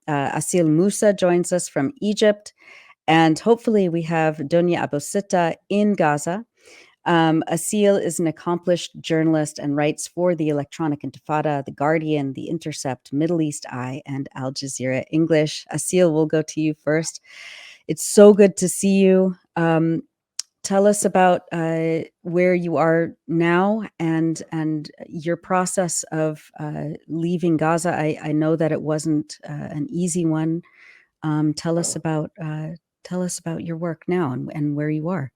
Aseel Mousa joins us from Egypt. And hopefully we have Donia Abousitta in Gaza. Aseel is an accomplished journalist and writes for the Electronic Intifada, The Guardian, The Intercept, Middle East Eye, and Al Jazeera English. Aseel, we'll go to you first. It's so good to see you. Tell us about where you are now and your process of leaving Gaza. I know that it wasn't an easy one. Tell us about your work now and where you are.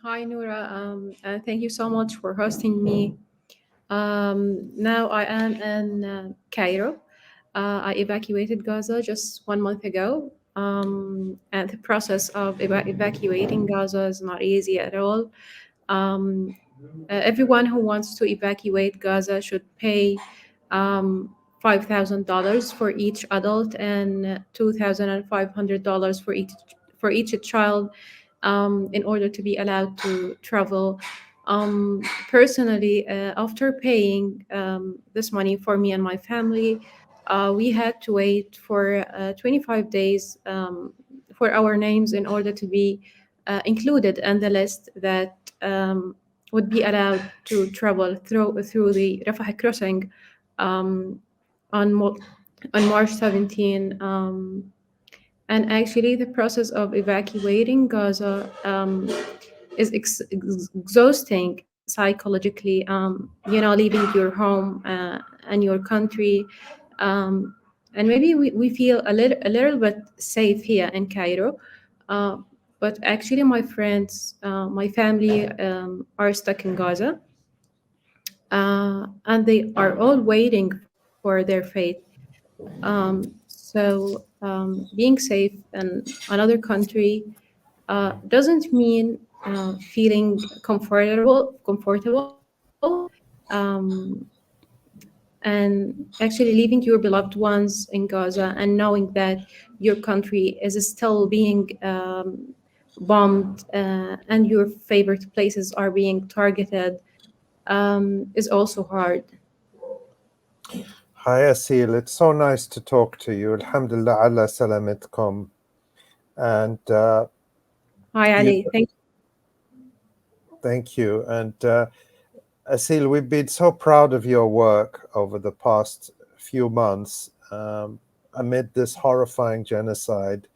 Hi, Noura. Thank you so much for hosting me. Now I am in Cairo. I evacuated Gaza just 1 month ago. And the process of evacuating Gaza is not easy at all. Um, Everyone who wants to evacuate Gaza should pay $5,000 for each adult and $2,500 for each child in order to be allowed to travel. Personally, after paying this money for me and my family, we had to wait for 25 days for our names in order to be included in the list that would be allowed to travel through the Rafah crossing um, on on March 17. And actually, the process of evacuating Gaza is exhausting psychologically. Leaving your home and your country, um, and maybe we feel a little bit safe here in Cairo, uh, but actually, my friends, my family are stuck in Gaza, and they are all waiting for their fate. So being safe in another country doesn't mean feeling comfortable, and actually leaving your beloved ones in Gaza and knowing that your country is still being bombed and your favorite places are being targeted is also hard. Hi, Aseel. It's so nice to talk to you. Alhamdulillah ala salamatkum. And Hi, Ali. thank you. And Aseel, we've been so proud of your work over the past few months amid this horrifying genocide.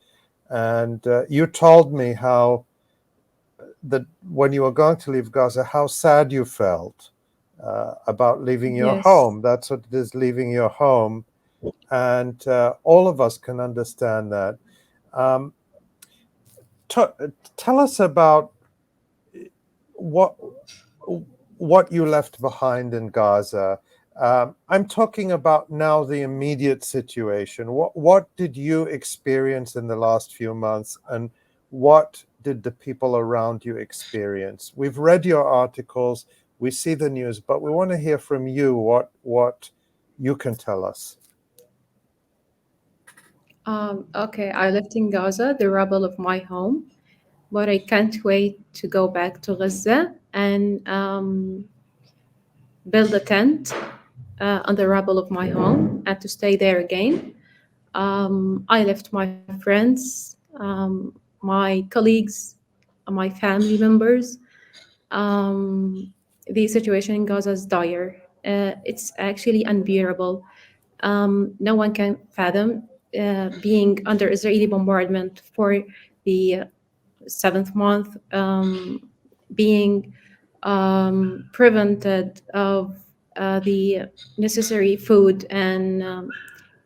And you told me how that when you were going to leave Gaza, how sad you felt about leaving your Yes. home. That's what it is, leaving your home. And all of us can understand that. Um, tell us about what you left behind in Gaza. I'm talking about now the immediate situation. What did you experience in the last few months, and what did the people around you experience? We've read your articles, we see the news, but we want to hear from you what you can tell us. Okay, I lived in Gaza, the rubble of my home, but I can't wait to go back to Gaza and build a tent on the rubble of my home and to stay there again. I left my friends, my colleagues, my family members. Um, the situation in Gaza is dire. It's actually unbearable. No one can fathom being under Israeli bombardment for the seventh month, being prevented of the necessary food and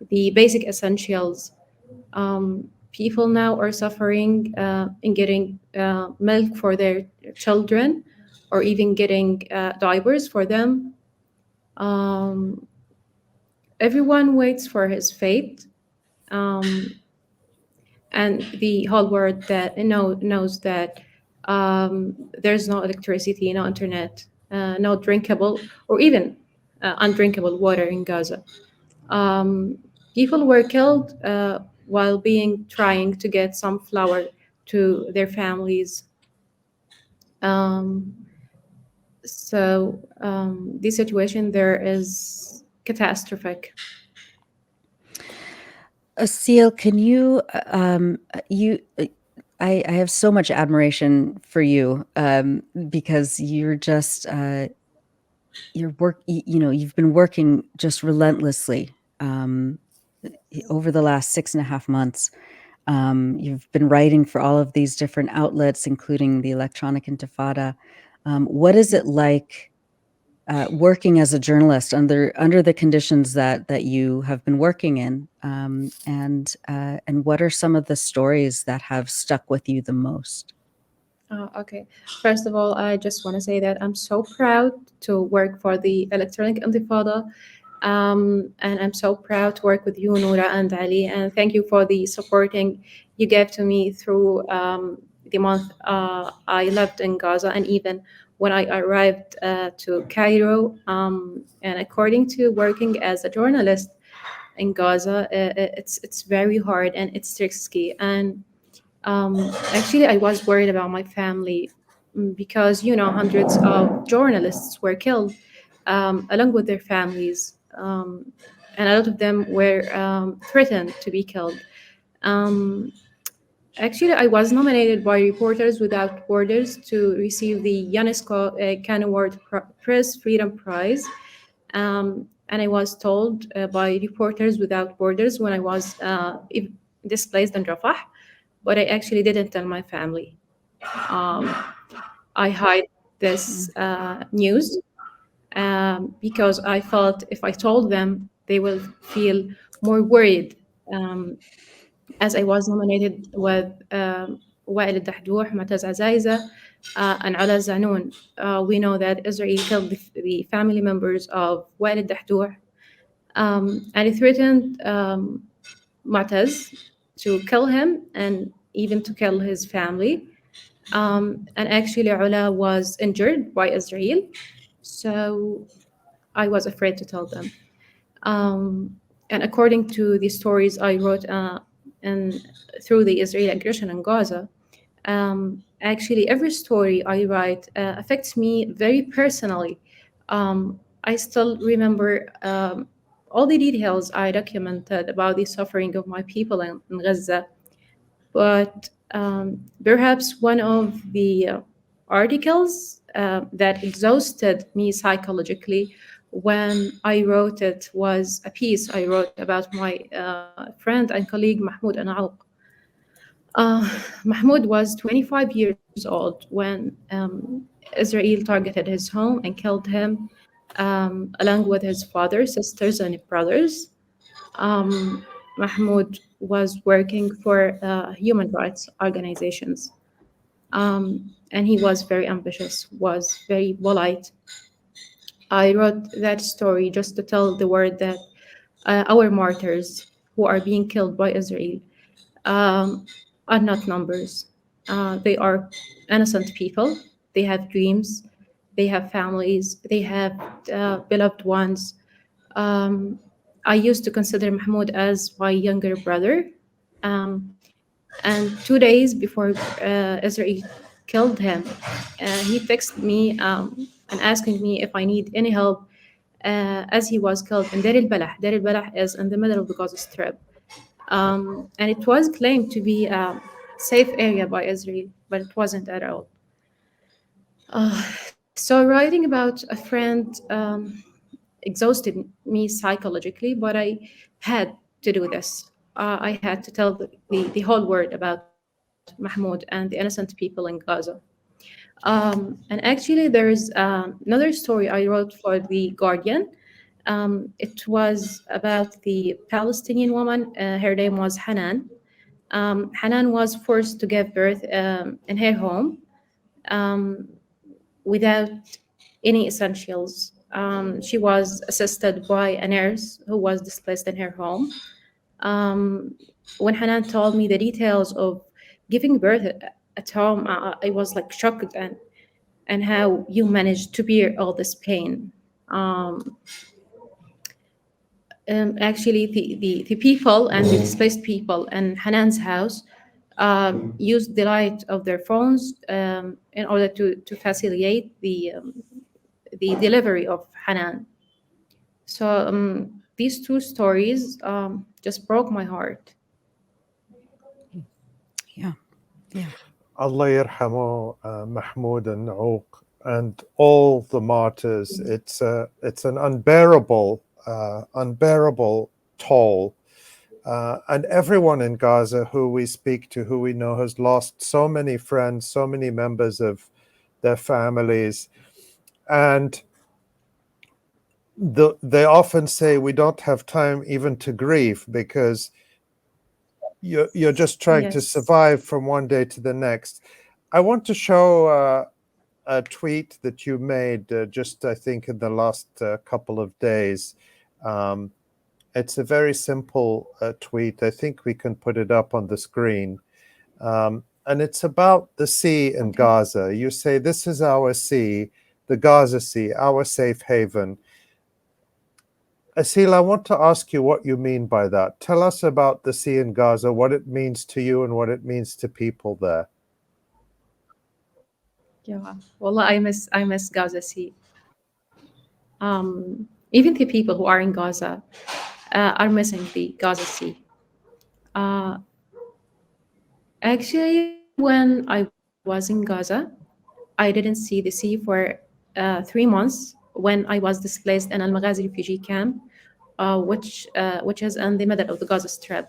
the basic essentials. People now are suffering in getting milk for their children or even getting diapers for them. Um, Everyone waits for his fate. Um, and the whole world that knows that there's no electricity, no internet, no drinkable or even undrinkable water in Gaza. Um, People were killed while being trying to get some flour to their families. Um, the situation there is catastrophic. Aseel, can you you I have so much admiration for you because you're just you've been working just relentlessly over the last 6.5 months. You've been writing for all of these different outlets, including the Electronic Intifada. What is it like working as a journalist under the conditions that you have been working in, and what are some of the stories that have stuck with you the most? Okay. First of all, I just want to say that I'm so proud to work for the Electronic Intifada. And I'm so proud to work with you, Noura and Ali. And thank you for the supporting you gave to me through the month I lived in Gaza, and even when I arrived to Cairo. And according to working as a journalist in Gaza, it's very hard and it's risky. And actually, I was worried about my family, because hundreds of journalists were killed along with their families, and a lot of them were threatened to be killed. Um, Actually, I was nominated by Reporters Without Borders to receive the UNESCO Can Award Press Freedom Prize. And I was told by Reporters Without Borders when I was displaced in Rafah, but I actually didn't tell my family. Um, I hide this news because I felt if I told them, they will feel more worried. Um, as I was nominated with وائل الدحدوح, معتز عزايزة, and Ala Zanoun. We know that Israel killed the family members of وائل الدحدوح, and it threatened Mu'taz to kill him and even to kill his family. And actually, Ula was injured by Israel, so I was afraid to tell them. And according to the stories I wrote and through the Israeli aggression in Gaza, actually every story I write affects me very personally. I still remember all the details I documented about the suffering of my people in Gaza. But perhaps one of the articles that exhausted me psychologically when I wrote it was a piece I wrote about my friend and colleague Mahmoud Anaouq. Mahmoud was 25 years old when Israel targeted his home and killed him, along with his father, sisters, and brothers. Mahmoud was working for human rights organizations, and he was very ambitious, was very polite. I wrote that story just to tell the world that our martyrs who are being killed by Israel um, are not numbers. They are innocent people. They have dreams. They have families. They have beloved ones. Um, I used to consider Mahmoud as my younger brother. Um, and 2 days before Israel killed him, he texted me and asking me if I need any help as he was killed in Deir el-Balah. Deir el-Balah is in the middle of the Gaza Strip. And it was claimed to be a safe area by Israel, but it wasn't at all. So writing about a friend exhausted me psychologically, but I had to do this. I had to tell the whole world about Mahmoud and the innocent people in Gaza. And actually, there's another story I wrote for The Guardian. It was about the Palestinian woman. Her name was Hanan. Hanan was forced to give birth in her home um, without any essentials. She was assisted by a nurse who was displaced in her home. Um, when Hanan told me the details of giving birth at home, I was like shocked and how you managed to bear all this pain. Um, Actually, the people and the displaced people in Hanan's house used the light of their phones in order to facilitate the delivery of Hanan. So these two stories just broke my heart. Yeah. Yeah. Allah yarhamu Mahmoud and Naouq and all the martyrs. It's an unbearable toll. And everyone in Gaza who we speak to, who we know, has lost so many friends, so many members of their families. And they often say we don't have time even to grieve because you're just trying to Yes. survive from one day to the next. I want to show a tweet that you made just, I think, in the last couple of days. Um, it's a very simple tweet. I think we can put it up on the screen. And it's about the sea in Okay. Gaza. You say, "This is our sea, the Gaza Sea, our safe haven." Aseel, I want to ask you what you mean by that. Tell us about the sea in Gaza, what it means to you and what it means to people there. Yeah. Wallah, I miss Gaza Sea. Even the people who are in Gaza are missing the Gaza Sea. Uh, Actually, when I was in Gaza, I didn't see the sea for 3 months when I was displaced in Al Maghazi refugee camp, which is in the middle of the Gaza Strip.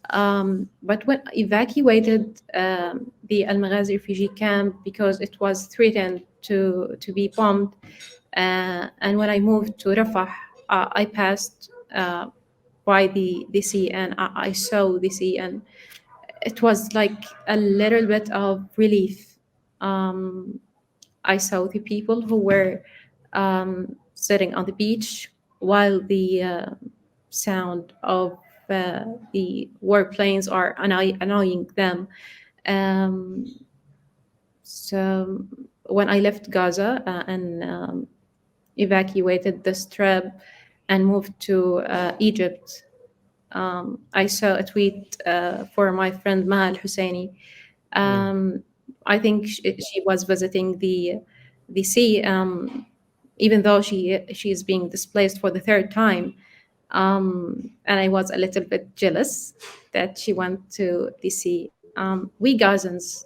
But when I evacuated the Al Maghazi refugee camp because it was threatened to be bombed, and when I moved to Rafah, I passed by the sea and I saw the sea, and it was like a little bit of relief. Um, I saw the people who were sitting on the beach while the sound of the warplanes are annoying them. Um, so when I left Gaza and evacuated the Strip and moved to Egypt, I saw a tweet for my friend Mahal Husseini. Mm. Um, I think she was visiting the sea, even though she is being displaced for the third time. And I was a little bit jealous that she went to the sea. We Gazans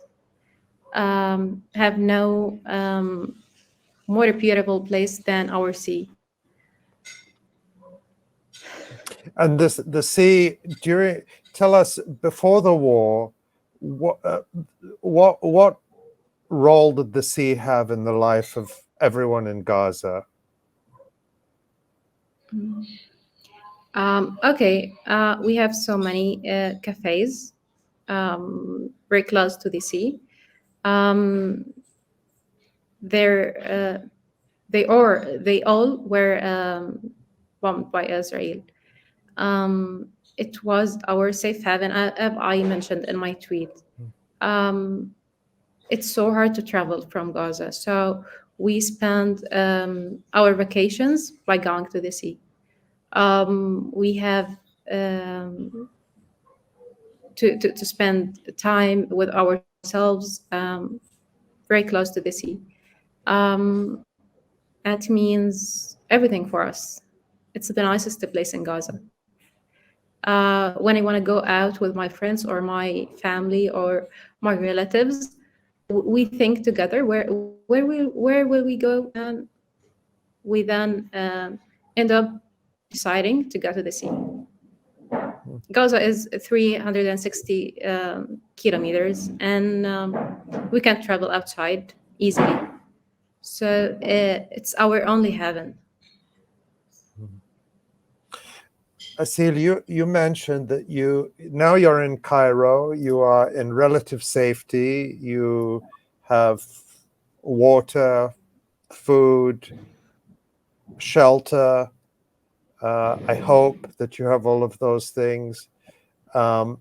have no more beautiful place than our sea. And the sea during, tell us, before the war, what what role did the sea have in the life of everyone in Gaza? Okay, we have so many cafes very close to the sea. Um, they're, they all were bombed by Israel. It was our safe haven, as I mentioned in my tweet. Um, it's so hard to travel from Gaza, so we spend our vacations by going to the sea. We have um, to spend time with ourselves very close to the sea. Um, that means everything for us. It's the nicest place in Gaza. When I want to go out with my friends or my family or my relatives, we think together where will we go, and we then end up deciding to go to the sea. Gaza is 360 kilometers, and we can travel outside easily. So it's our only heaven. Aseel, you mentioned that now you're in Cairo, you are in relative safety, you have water, food, shelter. I hope that you have all of those things. Um,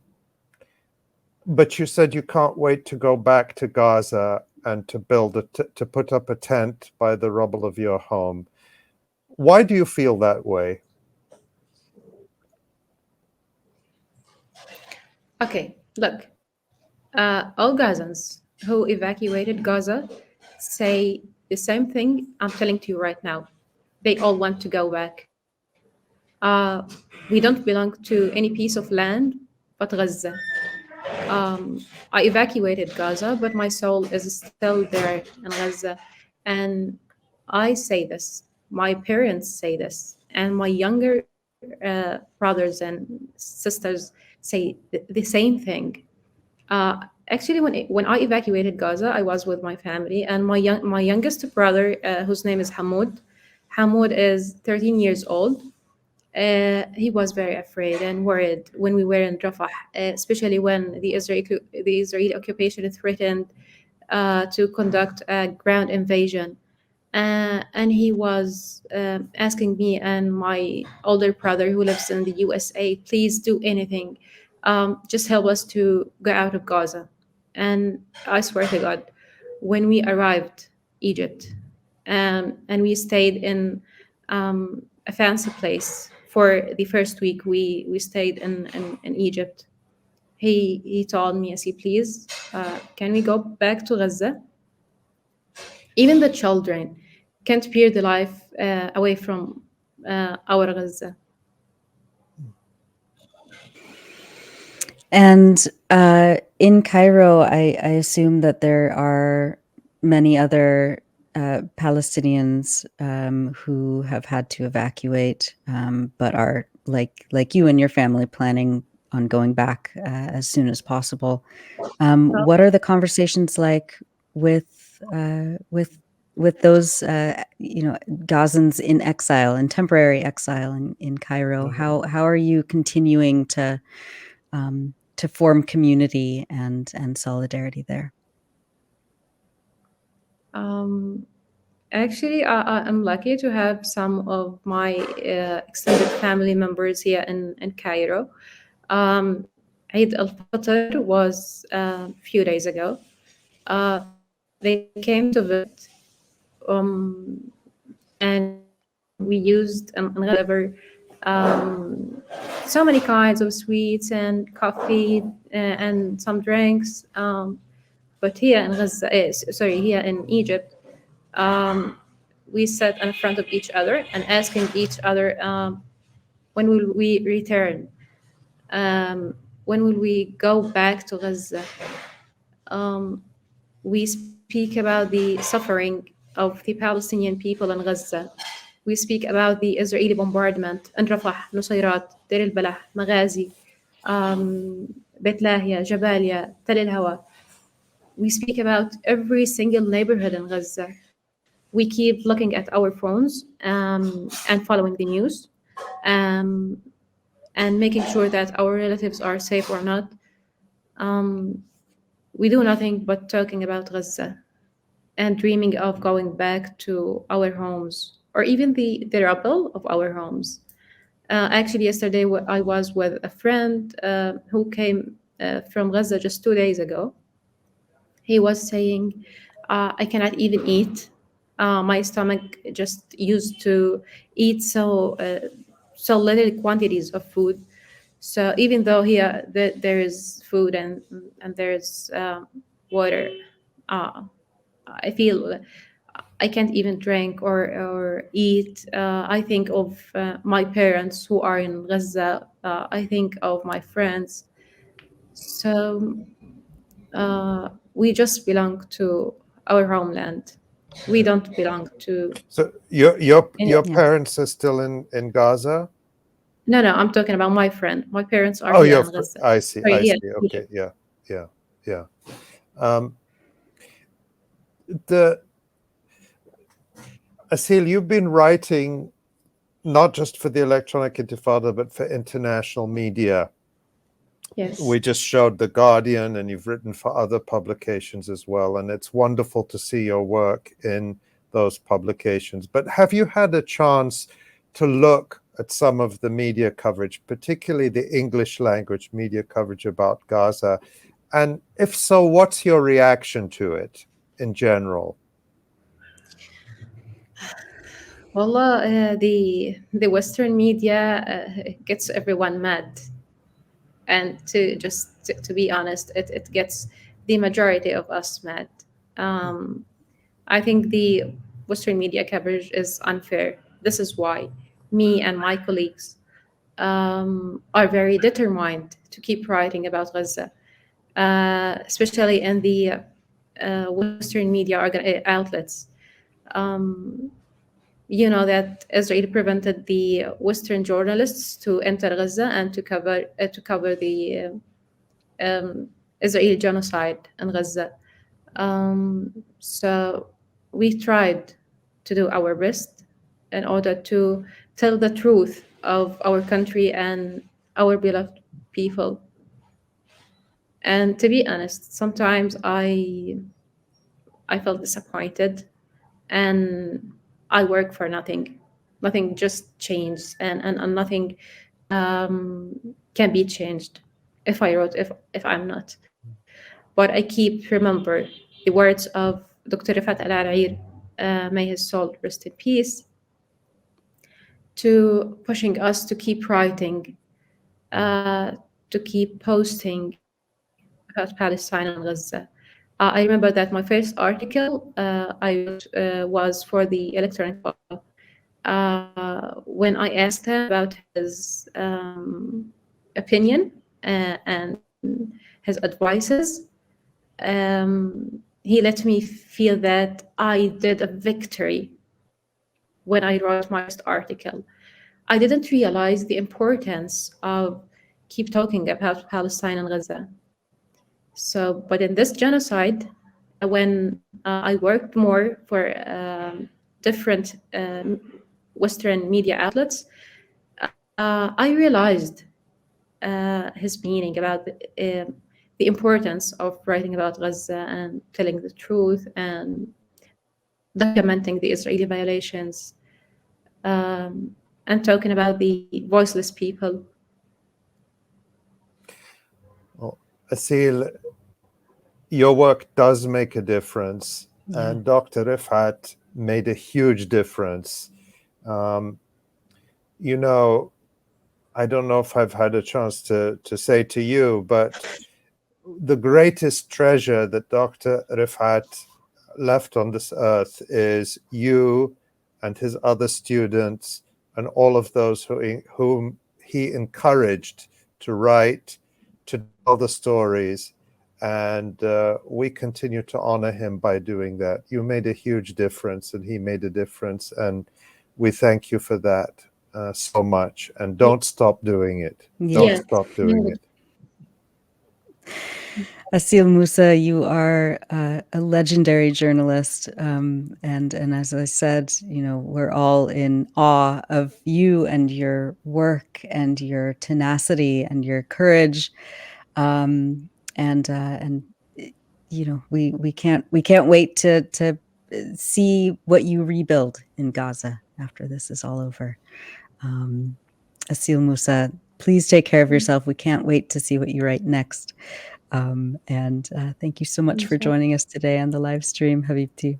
but you said you can't wait to go back to Gaza and to to put up a tent by the rubble of your home. Why do you feel that way? Okay, look, all Gazans who evacuated Gaza say the same thing I'm telling to you right now. They all want to go back. Uh, we don't belong to any piece of land but Gaza. Um, I evacuated Gaza, but my soul is still there in Gaza. And I say this, my parents say this, and my younger brothers and sisters say the same thing. Actually, when I evacuated Gaza, I was with my family, and my youngest brother, whose name is Hamoud. Hamoud is 13 years old. He was very afraid and worried when we were in Rafah, especially when the Israeli occupation threatened to conduct a ground invasion. And he was asking me and my older brother, who lives in the USA, please do anything. Just help us to go out of Gaza. And I swear to God, when we arrived Egypt, and we stayed in a fancy place for the first week, we stayed in Egypt. He told me, I see, please, can we go back to Gaza? Even the children can't bear the life away from our Gaza. And in Cairo, I assume that there are many other Palestinians who have had to evacuate, but are like you and your family planning on going back as soon as possible. What are the conversations like with with those Gazans in exile, in temporary exile in Cairo? How are you continuing to form community and solidarity there? Um, Actually, I'm lucky to have some of my extended family members here in Cairo. Eid al-Fitr was a few days ago. They came to visit, and we used in Gaza so many kinds of sweets and coffee and some drinks. But here in Gaza, here in Egypt, um, we sat in front of each other and asking each other, when will we return? Um, when will we go back to Gaza? Um, we speak about the suffering of the Palestinian people in Gaza. We speak about the Israeli bombardment in Rafah, Nusayrat, Deir al-Balah, Maghazi, Beit Lahia, Jabalia, Tel el-Hawa. We speak about every single neighborhood in Gaza. We keep looking at our phones and following the news, um, and making sure that our relatives are safe or not. Um, we do nothing but talking about Gaza and dreaming of going back to our homes or even the rubble of our homes. Actually, yesterday I was with a friend who came from Gaza just 2 days ago. He was saying, I cannot even eat. My stomach just used to eat so little quantities of food. So even though here there is food and there's water, uh, I feel I can't even drink or eat. I think of my parents who are in Gaza. I think of my friends. So we just belong to our homeland. We don't belong to So your any. Yeah. parents are still in Gaza? No, no, I'm talking about my friend. My parents are Oh, here in Gaza. I see, Sorry, I here see. in Okay, Egypt. yeah, yeah, yeah. Um, the Aseel, you've been writing not just for the Electronic Intifada, but for international media. Yes. We just showed The Guardian, and you've written for other publications as well. And it's wonderful to see your work in those publications. But have you had a chance to look at some of the media coverage, particularly the English language media coverage about Gaza? And if so, what's your reaction to it in general? Well, the Western media gets everyone mad, and to be honest, it gets the majority of us mad. Um, I think the Western media coverage is unfair. This is why me and my colleagues are very determined to keep writing about Gaza, especially in the Western media outlets. Um, you know that Israel prevented the Western journalists to enter Gaza and to cover the Israeli genocide in Gaza. So we tried to do our best in order to tell the truth of our country and our beloved people. And to be honest, sometimes I felt disappointed, and I work for nothing. Nothing just changed, and nothing can be changed if I wrote if I'm not. But I keep remember the words of Dr. Rifat Al-Arair, may his soul rest in peace, to pushing us to keep writing, to keep posting about Palestine and Gaza. I remember that my first article I wrote was for the Electronic Intifada. When I asked him about his opinion and his advices, he let me feel that I did a victory when I wrote my first article. I didn't realize the importance of keep talking about Palestine and Gaza. So, but in this genocide, when I worked more for different Western media outlets, I realized his meaning about the importance of writing about Gaza and telling the truth and documenting the Israeli violations, and talking about the voiceless people. Well, Aseel, your work does make a difference, Yeah. and Dr. Rifat made a huge difference. You know, I don't know if I've had a chance to say to you, but the greatest treasure that Dr. Rifat left on this earth is you and his other students and all of those whom he encouraged to write, to tell the stories. And we continue to honor him by doing that. You made a huge difference, and he made a difference. And we thank you for that so much. And don't stop doing it. Yeah. Don't Yes. stop doing it. Aseel Mousa, you are a legendary journalist, and as I said, you know, we're all in awe of you and your work and your tenacity and your courage, and you know, we can't wait to see what you rebuild in Gaza after this is all over. Aseel Mousa, please take care of yourself. We can't wait to see what you write next. And thank you so much for joining us today on the live stream, ħabibti.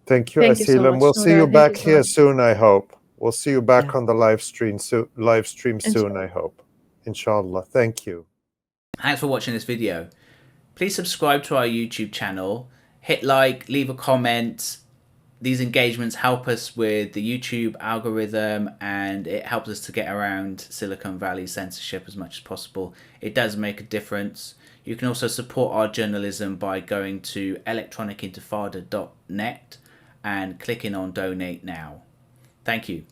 Thank you, Thank you so Aseel, and much, we'll see Noura. you Thank you back so here much. soon, I hope. We'll see you back Yeah. on the live stream soon, Inshallah. I hope. Inshallah. Thank you. Thanks for watching this video. Please subscribe to our YouTube channel, hit like, leave a comment. These engagements help us with the YouTube algorithm, and it helps us to get around Silicon Valley censorship as much as possible. It does make a difference. You can also support our journalism by going to electronicintifada.net and clicking on donate now. Thank you.